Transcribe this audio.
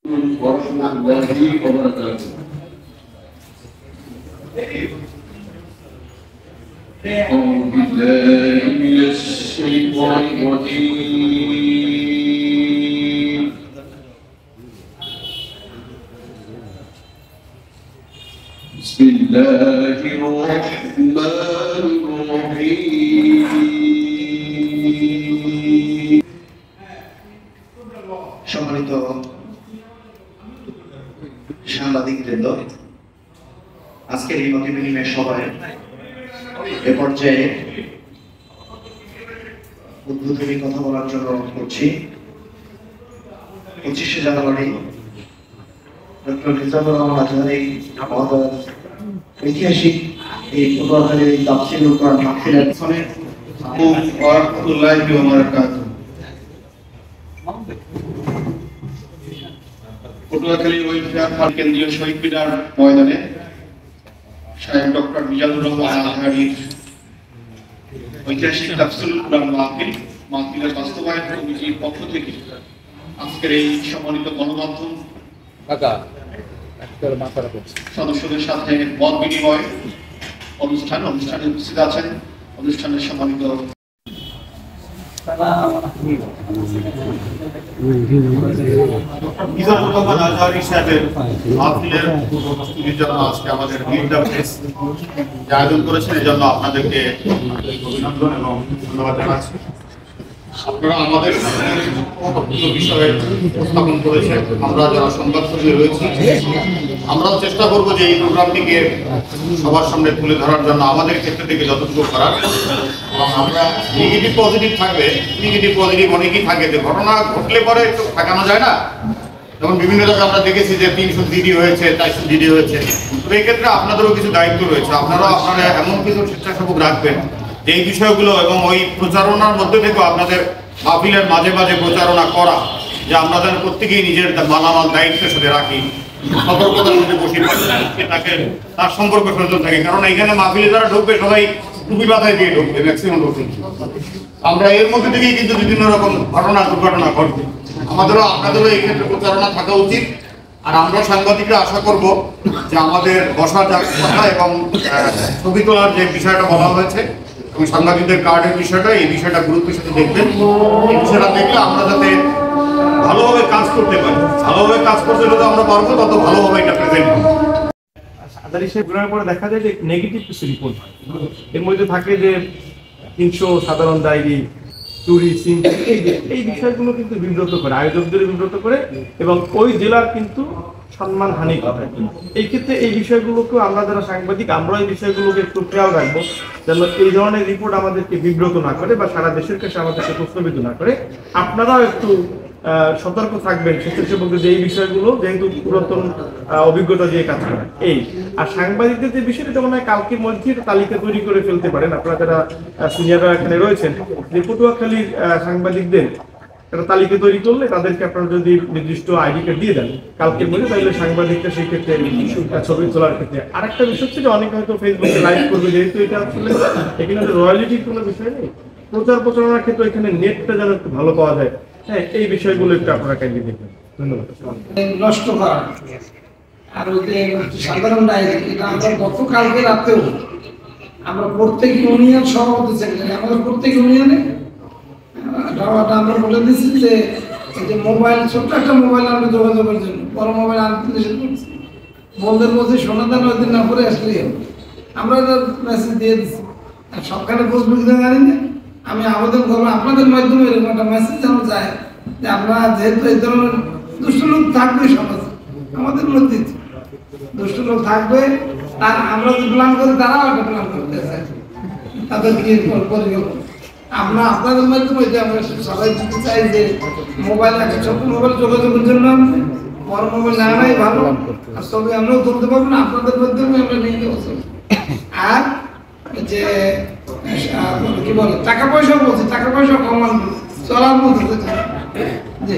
ورحمة الله وبركاته. أعوذ بالله من الشيطان الرجيم. بسم الله الرحمن الرحيم. সম্মানিত সাংবাদিকবৃন্দ, আজকের এই মত বিনিময় সভায় এ পর্যায়ে উদ্বোধনী কথা বলার জন্য করছি 25শে জানুয়ারি ডক্টর নিজামুর রহমান আজহারী মহোদয়ের ঐতিহাসিক এই পটুয়াখালীর এই তাফসীরুল কোরআন মাহফিলের পিছনে ওয়ারাহমাতুল্লাহি ওয়া বারাকাতুহু। পটুয়াখালী ওয়েলফেয়ার ফান্ড কেন্দ্রীয় শহীদ মিনার ময়দানে শায়েখ ডক্টর মিজানুর রহমান আজহারীর ঐতিহাসিক তাফসীরুল কোরআন মাহফিলের বাস্তবায়ন কমিটির পক্ষ থেকে আজকের এই সম্মানিত গণমাধ্যম সদস্যদের সাথে মত বিনিময় অনুষ্ঠানে উপস্থিত আছেন অনুষ্ঠানের সম্মানিত মিজানুর রহমান আজহারী সাহেবের মাহফিলের উপস্থিতির জন্য আজকে আমাদের আয়োজন করেছেন, এই জন্য আপনাদেরকে অভিনন্দন এবং ধন্যবাদ জানাচ্ছি। আপনারা আমাদের বিষয়ে উপস্থাপন করেছেন। আমরা যারা সংবাদকর্মী রয়েছি আমরাও চেষ্টা করবো যে এই প্রোগ্রামটিকে সবার সামনে তুলে ধরার জন্য আমাদের ক্ষেত্র থেকে যতটুকু করার, এবং আমরা নেগেটিভ পজিটিভ থাকবে, নেগেটিভ পজিটিভ অনেকেই থাকে যে ঘটনা ঘটলে পরে একটু ঠেকানো যায় না। যেমন বিভিন্ন জায়গায় আমরা দেখেছি যে 300 জিডি হয়েছে, 400 জিডি হয়েছে। তো এই ক্ষেত্রে আপনাদেরও কিছু দায়িত্ব রয়েছে। আপনারা এমন কিছু স্বেচ্ছাসেবক রাখবেন যে এই বিষয়গুলো এবং ওই প্রচারণার মধ্যে থেকেও আপনাদের মাহফিলের মাঝে মাঝে প্রচারণা করা, যে আমরা যেন প্রত্যেকেই নিজের মালামাল দায়িত্বের সাথে রাখি, সতর্কতার মধ্যে বসে তাকে তার সম্পর্ক সচেতন থাকে। কারণ এখানে মাহফিলে যারা ঢুকবে সবাই টুপি মাথায় দিয়ে ঢুকবে, ম্যাক্সিমাম ঢুকবে। আমরা এর মধ্যে থেকেই কিন্তু বিভিন্ন রকম দুর্ঘটনা ঘটবে। আমাদেরও আপনাদেরও এই ক্ষেত্রে প্রচারণা থাকা উচিত। আর আমরা সাংবাদিকরা আশা করব যে আমাদের বসা কথা এবং ছবি তোলার যে বিষয়টা বলা হয়েছে এবং সাংবাদিকদের কার্ডের বিষয়টা, এই বিষয়টা গুরুত্বের সাথে দেখবেন। এই বিষয়টা দেখলে আমরা যাতে ভালোভাবে কাজ করতে পারি, ভালোভাবে কাজ করতে যত আমরা পারবো তত ভালোভাবে এটা প্রেজেন্ট হবে। আজহারী সাহেব ঘোরার পরে দেখা যায় যে নেগেটিভ কিছু রিপোর্ট হয়। এর মধ্যে থাকে যে 300 সাধারণ ডায়েরি, চুরি, এই বিষয়গুলো কিন্তু বিব্রত করে, আয়োজকদের বিব্রত করে এবং ওই জেলার কিন্তু সম্মান হানি করে। এই ক্ষেত্রে এই বিষয়গুলোকে আমরা যারা সাংবাদিক, আমরা এই বিষয়গুলোকে একটু খেয়াল রাখবো যেন এই ধরনের রিপোর্ট আমাদেরকে বিব্রত না করে বা সারা দেশের কাছে আমাদেরকে প্রশ্নবিদ্ধ না করে। আপনারাও একটু সতর্ক থাকবেন স্বেচ্ছাসেবকদের যে এই বিষয়গুলো, যেহেতু পুরাতন অভিজ্ঞতা দিয়ে কাজ করে। এই আর সাংবাদিকদের যে বিষয়টা মনে হয় কালকের মধ্যে তালিকা তৈরি করে ফেলতে পারেন আপনারা যারা সিনিয়ররা এখানে রয়েছেন, যে পটুয়াখালীর সাংবাদিকদের একটা তালিকা তৈরি করলে তাদেরকে আপনারা যদি নির্দিষ্ট আইডি কার্ড দিয়ে দেন কালকের মধ্যে, তাহলে সাংবাদিকরা সেই ক্ষেত্রে ছবি তোলার ক্ষেত্রে। আরেকটা বিষয় হচ্ছে যে অনেকে হয়তো ফেসবুকে লাইভ করবে, যেহেতু এটা আসলে এখানে রয়্যালিটির কোনো বিষয় নেই, প্রচারণার ক্ষেত্রে এখানে নেটটা যেন একটু ভালো পাওয়া যায়। হ্যাঁ, এই বিষয়গুলো একটু আপনারা কাজে দেখবেন। ধন্যবাদ। নষ্ট করা আর ওই যে সাধারণ ডায়েরি, এটা আমরা গতকালকে রাতেও আমরা প্রত্যেক ইউনিয়ন সভাপতি সেক্রেটারি, আমাদের প্রত্যেক ইউনিয়নে আমরা বলে দিচ্ছি যে এই যে মোবাইল, ছোট্ট একটা মোবাইল আমরা যোগাযোগের জন্য, বড় মোবাইল আনতে নিষেধ করছি। বন্ধের মধ্যে সমাধান ওই দিন না করে আসলেই হবে। আমরা মেসেজ দিয়ে দিচ্ছি। আর সবখানে ফেসবুক জানি না, আমি আবেদন করবো আপনাদের মাধ্যমে এরকম একটা মেসেজ যেন যায় যে আমরা যেহেতু এই ধরনের দুষ্ট লোক থাকবে সমাজে, আমাদের মধ্যে দুষ্ট লোক থাকবে, তার আমরা যে প্ল্যান করি তারাও একটা প্ল্যান করতে চাই, তাদের কি পরিকল্পনা। আমরা আপনাদের মাধ্যমে আমরা সবাই দিতে চাই যে মোবাইল, একটা ছোট্ট মোবাইল যোগাযোগের জন্য বড় মোবাইল না নাই ভালো, আর ছবি আমরাও তুলতে পারবো না, আপনাদের মাধ্যমে আমরা নিয়ে যাবো। আর যে কি বলে টাকা পয়সা বলছি, টাকা পয়সা কমান চলার মধ্যে জি